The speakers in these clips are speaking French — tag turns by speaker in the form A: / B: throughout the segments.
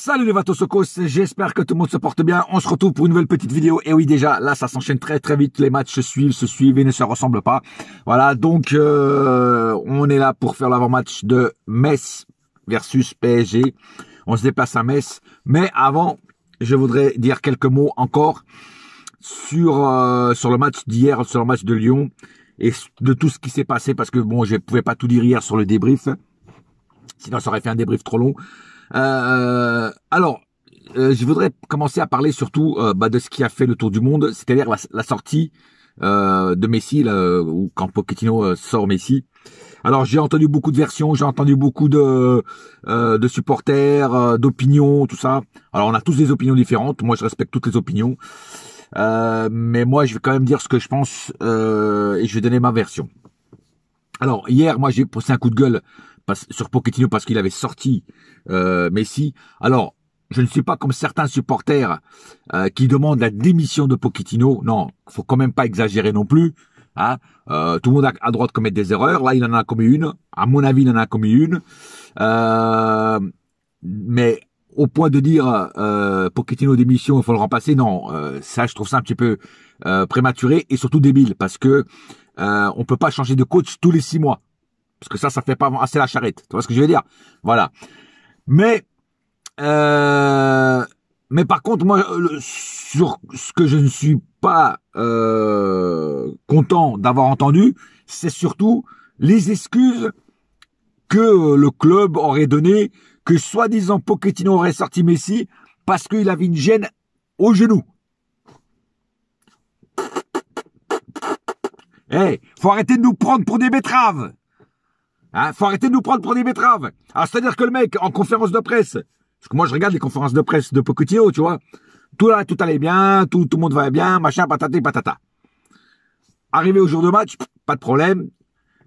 A: Salut les Vatosokos, j'espère que tout le monde se porte bien. On se retrouve pour une nouvelle petite vidéo. Et oui, déjà, là, ça s'enchaîne très très vite. Les matchs se suivent et ne se ressemblent pas. Voilà, donc on est là pour faire l'avant-match de Metz versus PSG. On se déplace à Metz. Mais avant, je voudrais dire quelques mots encore sur le match d'hier, sur le match de Lyon et de tout ce qui s'est passé. Parce que bon, je ne pouvais pas tout dire hier sur le débrief. Sinon, ça aurait fait un débrief trop long. Je voudrais commencer à parler surtout de ce qui a fait le tour du monde, c'est-à-dire la sortie de Messi, là, ou quand Pochettino sort Messi. Alors j'ai entendu beaucoup de versions, j'ai entendu beaucoup de supporters, d'opinions, tout ça. Alors on a tous des opinions différentes, moi je respecte toutes les opinions, mais moi je vais quand même dire ce que je pense et je vais donner ma version. Alors hier, moi j'ai poussé un coup de gueule sur Pochettino parce qu'il avait sorti Messi. Alors, je ne suis pas comme certains supporters qui demandent la démission de Pochettino. Non, faut quand même pas exagérer non plus. Hein. Tout le monde a droit de commettre des erreurs. Là, il en a commis une. À mon avis, il en a commis une. Mais au point de dire Pochettino démission, il faut le remplacer. Non, ça, je trouve ça un petit peu prématuré et surtout débile parce que on peut pas changer de coach tous les 6 mois. Parce que ça fait pas assez la charrette. Tu vois ce que je veux dire? Voilà. Mais par contre, moi, sur ce que je ne suis pas content d'avoir entendu, c'est surtout les excuses que le club aurait données, que soi-disant Pochettino aurait sorti Messi parce qu'il avait une gêne au genou. Faut arrêter de nous prendre pour des betteraves. Hein, faut arrêter de nous prendre pour des betteraves. Alors, c'est-à-dire que le mec, en conférence de presse, parce que moi, je regarde les conférences de presse de Pochettino, tu vois, tout allait bien, tout le monde va bien, machin, patata, patata. Arrivé au jour de match, pas de problème.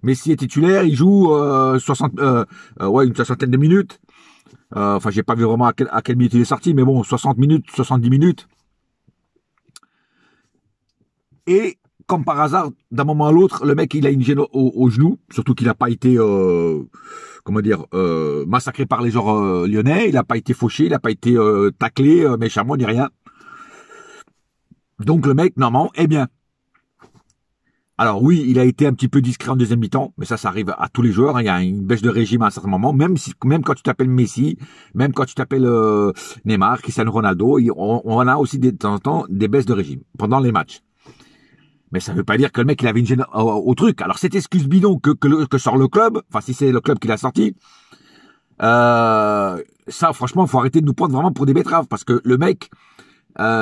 A: Messi est titulaire, il joue une soixantaine de minutes. Enfin, j'ai pas vu vraiment à quelle minute il est sorti, mais bon, 60 minutes, 70 minutes. Et comme par hasard, d'un moment à l'autre, le mec, il a une gêne au genou, surtout qu'il n'a pas été, massacré par les joueurs lyonnais, il n'a pas été fauché, il n'a pas été taclé méchamment, ni rien. Donc le mec, normalement, est bien. Alors oui, il a été un petit peu discret en deuxième mi-temps, mais ça arrive à tous les joueurs, hein. Il y a une baisse de régime à un certain moment, même quand tu t'appelles Messi, même quand tu t'appelles Neymar, Cristiano Ronaldo, on a aussi de temps en temps des baisses de régime pendant les matchs. Mais ça veut pas dire que le mec il avait une gêne au truc. Alors cette excuse bidon que sort le club, enfin si c'est le club qui l'a sorti, ça franchement faut arrêter de nous prendre vraiment pour des betteraves parce que le mec,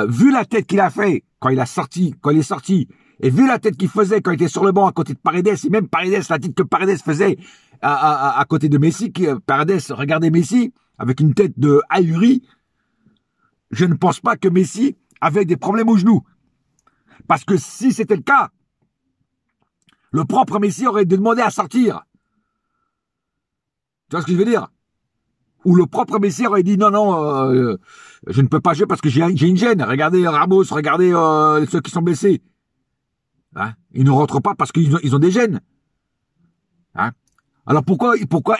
A: vu la tête qu'il a fait quand il est sorti, et vu la tête qu'il faisait quand il était sur le banc à côté de Paredes, et même Paredes, la tête que Paredes faisait à côté de Messi, Paredes regardait Messi avec une tête de ahuri, je ne pense pas que Messi avait des problèmes au genou. Parce que si c'était le cas, le propre Messi aurait demandé à sortir. Tu vois ce que je veux dire? Ou le propre Messi aurait dit non, je ne peux pas jouer parce que j'ai une gêne. Regardez Ramos, regardez ceux qui sont blessés. Hein? Ils ne rentrent pas parce qu'ils ont des gênes. Hein? Alors pourquoi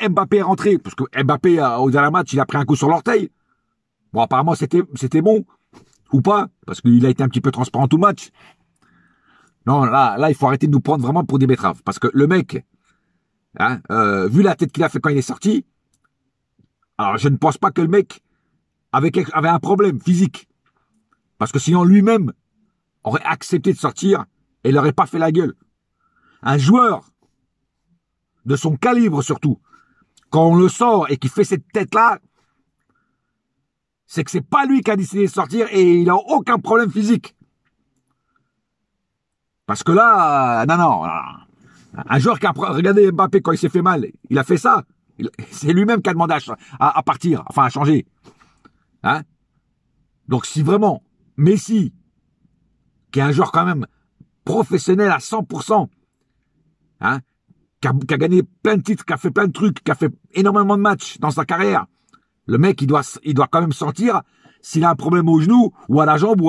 A: Mbappé est rentré? Parce que Mbappé, au dernier match, il a pris un coup sur l'orteil. Bon, apparemment, c'était bon. Ou pas, parce qu'il a été un petit peu transparent tout le match. Non, là, il faut arrêter de nous prendre vraiment pour des betteraves. Parce que le mec, hein, vu la tête qu'il a fait quand il est sorti, alors je ne pense pas que le mec avait un problème physique. Parce que sinon, lui-même aurait accepté de sortir et il n'aurait pas fait la gueule. Un joueur de son calibre surtout, quand on le sort et qu'il fait cette tête-là, c'est que c'est pas lui qui a décidé de sortir et il n'a aucun problème physique. Parce que là, non. Un joueur qui a regardé Mbappé quand il s'est fait mal, il a fait ça. C'est lui-même qui a demandé à partir, enfin à changer. Hein? Donc si vraiment Messi, qui est un joueur quand même professionnel à 100%, hein, qui a gagné plein de titres, qui a fait plein de trucs, qui a fait énormément de matchs dans sa carrière, le mec, il doit quand même sortir s'il a un problème au genou, ou à la jambe,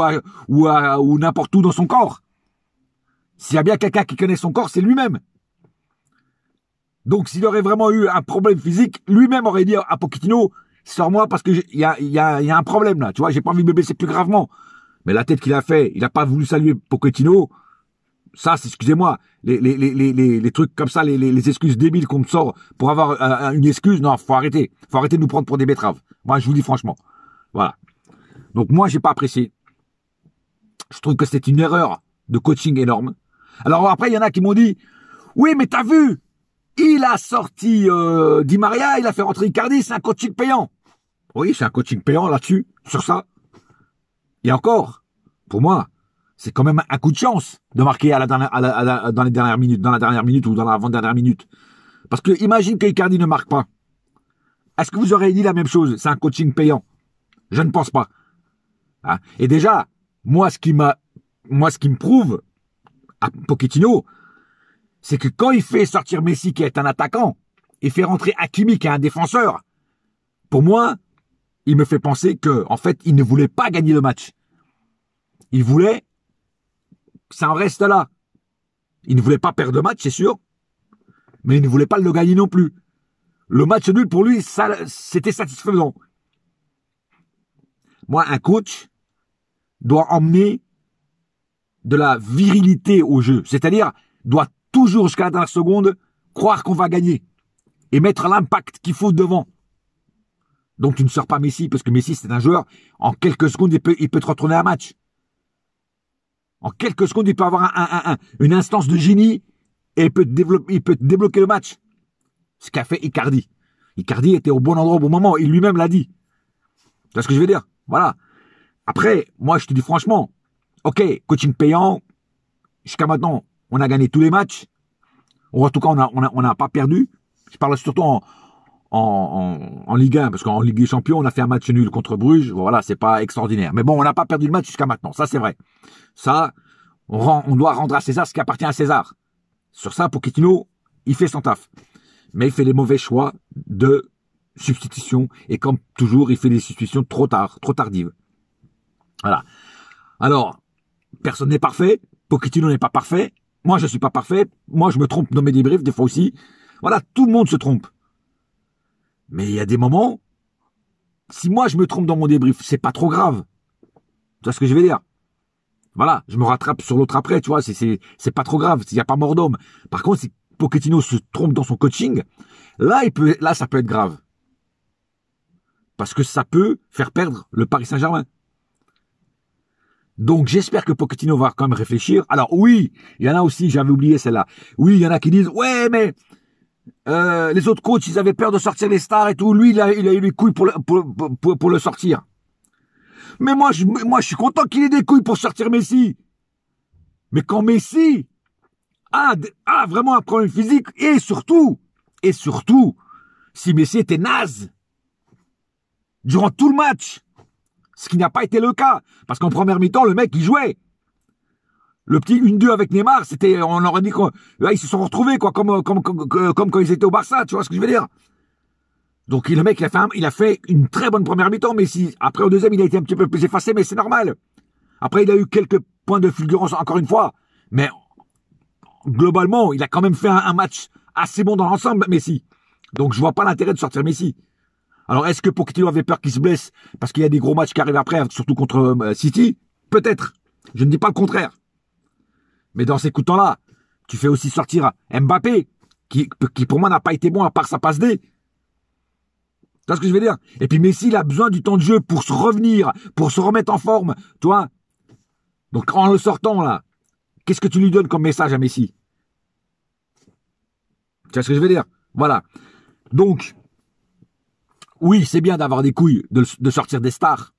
A: ou n'importe où dans son corps. S'il y a bien quelqu'un qui connaît son corps, c'est lui-même. Donc, s'il aurait vraiment eu un problème physique, lui-même aurait dit à Pochettino, sors-moi parce que il y a un problème là. Tu vois, j'ai pas envie de me blesser plus gravement. Mais la tête qu'il a fait, il a pas voulu saluer Pochettino. Ça, c'est, excusez-moi, les trucs comme ça, les excuses débiles qu'on me sort pour avoir une excuse, non, faut arrêter. Faut arrêter de nous prendre pour des betteraves. Moi, je vous dis franchement. Voilà. Donc moi, j'ai pas apprécié. Je trouve que c'était une erreur de coaching énorme. Alors après, il y en a qui m'ont dit, oui, mais t'as vu, il a sorti Di Maria, il a fait rentrer Icardi, c'est un coaching payant. Oui, c'est un coaching payant là-dessus, sur ça. Et encore, pour moi, c'est quand même un coup de chance de marquer dans les dernières minutes, dans la dernière minute ou dans l'avant-dernière minute. Parce que imagine que Icardi ne marque pas. Est-ce que vous aurez dit la même chose? C'est un coaching payant. Je ne pense pas. Hein? Et déjà, moi, ce qui me prouve à Pochettino, c'est que quand il fait sortir Messi, qui est un attaquant, et fait rentrer Hakimi, qui est un défenseur, pour moi, il me fait penser que, en fait, il ne voulait pas gagner le match. Il voulait que ça en reste là. Il ne voulait pas perdre le match, c'est sûr, mais il ne voulait pas le gagner non plus. Le match nul, pour lui, ça, c'était satisfaisant. Moi, un coach doit emmener de la virilité au jeu. C'est-à-dire, doit toujours, jusqu'à la dernière seconde, croire qu'on va gagner et mettre l'impact qu'il faut devant. Donc, tu ne sors pas Messi, parce que Messi, c'est un joueur, en quelques secondes, il peut te retourner un match. En quelques secondes, il peut avoir une instance de génie et il peut te débloquer le match. Ce qu'a fait Icardi. Icardi était au bon endroit au bon moment. Il lui-même l'a dit. Tu vois ce que je veux dire? Voilà. Après, moi, je te dis franchement, ok, coaching payant, jusqu'à maintenant, on a gagné tous les matchs. En tout cas, on n'a pas perdu. Je parle surtout en Ligue 1, parce qu'en Ligue des Champions, on a fait un match nul contre Bruges. Voilà, c'est pas extraordinaire. Mais bon, on n'a pas perdu le match jusqu'à maintenant. Ça, c'est vrai. Ça, on doit rendre à César ce qui appartient à César. Sur ça, Pochettino, il fait son taf. Mais il fait les mauvais choix de substitution. Et comme toujours, il fait des substitutions trop tardives. Voilà. Alors, personne n'est parfait. Pochettino n'est pas parfait. Moi, je suis pas parfait. Moi, je me trompe dans mes débriefs, des fois aussi. Voilà, tout le monde se trompe. Mais il y a des moments, si moi je me trompe dans mon débrief, c'est pas trop grave. Tu vois ce que je veux dire? Voilà, je me rattrape sur l'autre après, tu vois, c'est pas trop grave, il n'y a pas mort d'homme. Par contre, si Pochettino se trompe dans son coaching, là, ça peut être grave. Parce que ça peut faire perdre le Paris Saint-Germain. Donc, j'espère que Pochettino va quand même réfléchir. Alors, oui, il y en a aussi, j'avais oublié celle-là. Oui, il y en a qui disent, ouais, mais les autres coachs, ils avaient peur de sortir les stars et tout. Lui, il a eu les couilles pour le sortir. Mais moi, je suis content qu'il ait des couilles pour sortir Messi. Mais quand Messi a vraiment un problème physique, et surtout, si Messi était naze durant tout le match, ce qui n'a pas été le cas, parce qu'en première mi-temps, le mec, il jouait. Le petit 1-2 avec Neymar, on aurait dit quoi, là, ils se sont retrouvés, quoi, comme quand ils étaient au Barça, tu vois ce que je veux dire? Donc, le mec, il a fait une très bonne première mi-temps, mais si, après, au deuxième, il a été un petit peu plus effacé, mais c'est normal. Après, il a eu quelques points de fulgurance, encore une fois. Mais, globalement, il a quand même fait un match assez bon dans l'ensemble, Messi. Donc, je vois pas l'intérêt de sortir Messi. Alors, est-ce que Pochettino avait peur qu'il se blesse parce qu'il y a des gros matchs qui arrivent après, surtout contre City? Peut-être. Je ne dis pas le contraire. Mais dans ces coups de temps-là, tu fais aussi sortir Mbappé, qui pour moi n'a pas été bon à part sa passe D. Tu vois ce que je veux dire? Et puis Messi, il a besoin du temps de jeu pour se revenir, pour se remettre en forme, tu vois. Donc en le sortant là, qu'est-ce que tu lui donnes comme message à Messi? Tu vois ce que je veux dire? Voilà. Donc, oui, c'est bien d'avoir des couilles, de sortir des stars,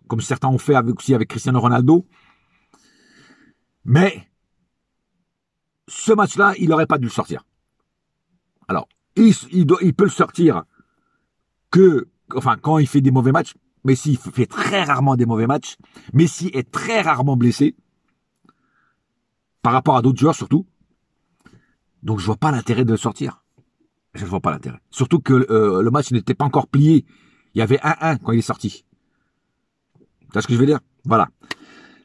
A: comme certains ont fait aussi avec Cristiano Ronaldo. Mais ce match-là, il n'aurait pas dû le sortir. Alors, il peut le sortir quand il fait des mauvais matchs. Messi fait très rarement des mauvais matchs. Messi est très rarement blessé. Par rapport à d'autres joueurs, surtout. Donc, je vois pas l'intérêt de le sortir. Je ne vois pas l'intérêt. Surtout que le match n'était pas encore plié. Il y avait 1-1 quand il est sorti. Tu vois ce que je veux dire? Voilà.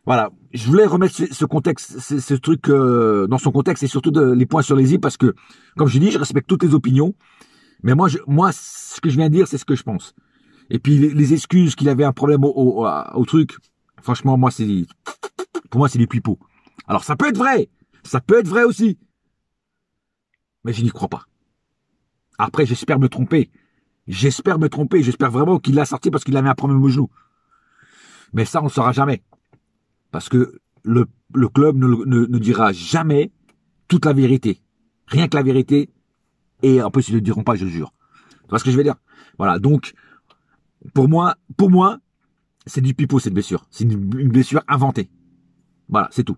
A: Voilà. Je voulais remettre ce contexte, ce truc dans son contexte et surtout les points sur les i parce que, comme je dis, je respecte toutes les opinions. Mais moi, ce que je viens de dire, c'est ce que je pense. Et puis les excuses qu'il avait un problème au truc, franchement, pour moi, c'est du pipeau. Alors, ça peut être vrai aussi, mais je n'y crois pas. Après, j'espère me tromper. J'espère vraiment qu'il l'a sorti parce qu'il avait un problème au genou. Mais ça, on ne le saura jamais. Parce que le club ne dira jamais toute la vérité. Rien que la vérité. Et en plus, ils ne le diront pas, je le jure. Tu vois ce que je veux dire? Voilà, donc, pour moi, c'est du pipeau, cette blessure. C'est une blessure inventée. Voilà, c'est tout.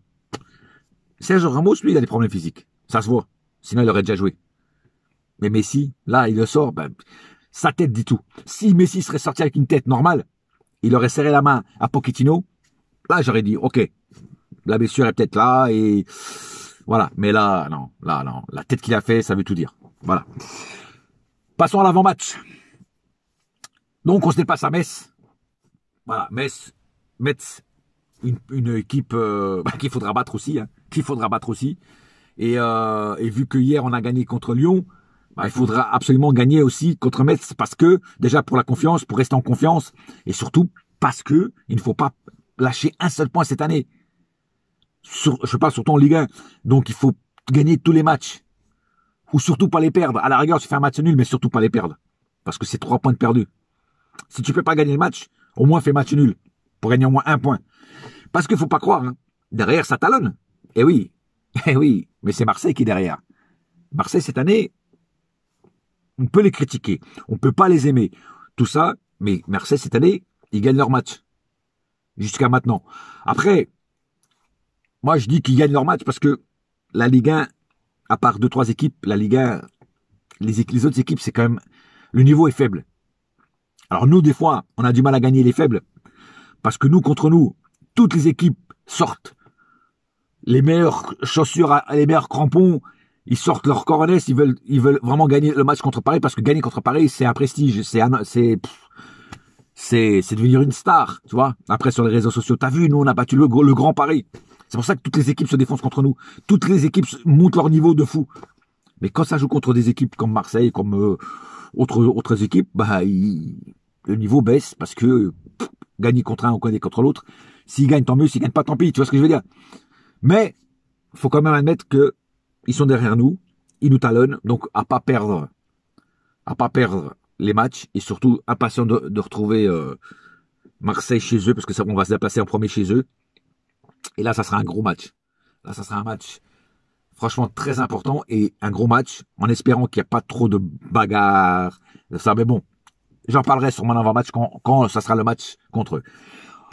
A: Sergio Ramos, lui, il a des problèmes physiques. Ça se voit. Sinon, il aurait déjà joué. Mais Messi, là, il le sort, ben, sa tête dit tout. Si Messi serait sorti avec une tête normale, il aurait serré la main à Pochettino. Là, j'aurais dit, ok, la blessure est peut-être là et voilà. Mais là, non. La tête qu'il a fait, ça veut tout dire. Voilà. Passons à l'avant-match. Donc, on se dépasse à Metz. Voilà, Metz, une équipe qu'il faudra battre aussi. Et vu que hier, on a gagné contre Lyon, il faudra absolument gagner aussi contre Metz parce que, déjà pour la confiance, pour rester en confiance, et surtout parce que il ne faut pas lâcher un seul point cette année. Je parle surtout en Ligue 1. Donc, il faut gagner tous les matchs. Ou surtout pas les perdre. À la rigueur, tu fais un match nul, mais surtout pas les perdre. Parce que c'est 3 points de perdus. Si tu peux pas gagner le match, au moins fais match nul. Pour gagner au moins 1 point. Parce qu'il faut pas croire, hein. Derrière, ça talonne. Eh oui. Mais c'est Marseille qui est derrière. Marseille, cette année, on peut les critiquer. On peut pas les aimer. Tout ça, mais Marseille, cette année, ils gagnent leur match. Jusqu'à maintenant. Après, moi, je dis qu'ils gagnent leur match parce que la Ligue 1, à part 2-3 équipes, la Ligue 1, les autres équipes, c'est quand même, le niveau est faible. Alors nous, des fois, on a du mal à gagner les faibles. Parce que nous, contre nous, toutes les équipes sortent les meilleures chaussures, les meilleurs crampons, ils sortent leur coronets, ils veulent vraiment gagner le match contre Paris, parce que gagner contre Paris, c'est un prestige, c'est devenir une star, tu vois. Après, sur les réseaux sociaux, t'as vu, nous, on a battu le grand Paris. C'est pour ça que toutes les équipes se défoncent contre nous. Toutes les équipes montent leur niveau de fou. Mais quand ça joue contre des équipes comme Marseille, comme autres équipes, le niveau baisse parce que gagner contre un ou gagner contre l'autre, s'ils gagnent, tant mieux, s'ils gagnent pas, tant pis, tu vois ce que je veux dire. Mais il faut quand même admettre que ils sont derrière nous, ils nous talonnent, donc à pas perdre les matchs et surtout impatient de retrouver Marseille chez eux parce que on va se déplacer en premier chez eux. Et là, ça sera un gros match. Là, ça sera un match franchement très important et un gros match en espérant qu'il n'y a pas trop de bagarres. Ça, mais bon, j'en parlerai sur mon avant-match quand ça sera le match contre eux.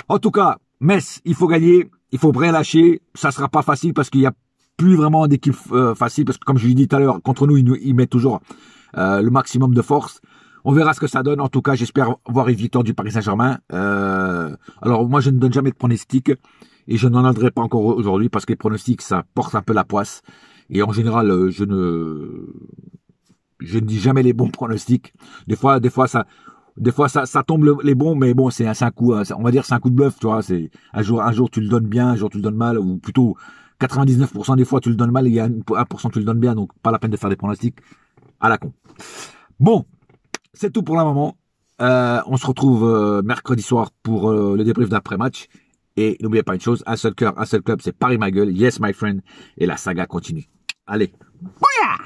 A: En tout cas, Metz, il faut gagner, il faut rien lâcher. Ça sera pas facile parce qu'il n'y a plus vraiment d'équipe facile parce que comme je l'ai dit tout à l'heure, contre nous, ils mettent toujours le maximum de force. On verra ce que ça donne. En tout cas, j'espère voir une victoire du Paris Saint-Germain. Alors, moi, je ne donne jamais de pronostic et je n'en donnerai pas encore aujourd'hui parce que les pronostics, ça porte un peu la poisse. Et en général, je ne dis jamais les bons pronostics. Des fois, ça tombe les bons, mais bon, c'est un coup, on va dire, c'est un coup de bluff, tu vois. C'est un jour tu le donnes bien, un jour tu le donnes mal, ou plutôt 99% des fois tu le donnes mal et il y a 1% tu le donnes bien, donc pas la peine de faire des pronostics à la con. Bon, c'est tout pour le moment. On se retrouve mercredi soir pour le débrief d'après-match. Et n'oubliez pas une chose, un seul cœur, un seul club, c'est Paris ma gueule, yes my friend, et la saga continue. Allez, bouya!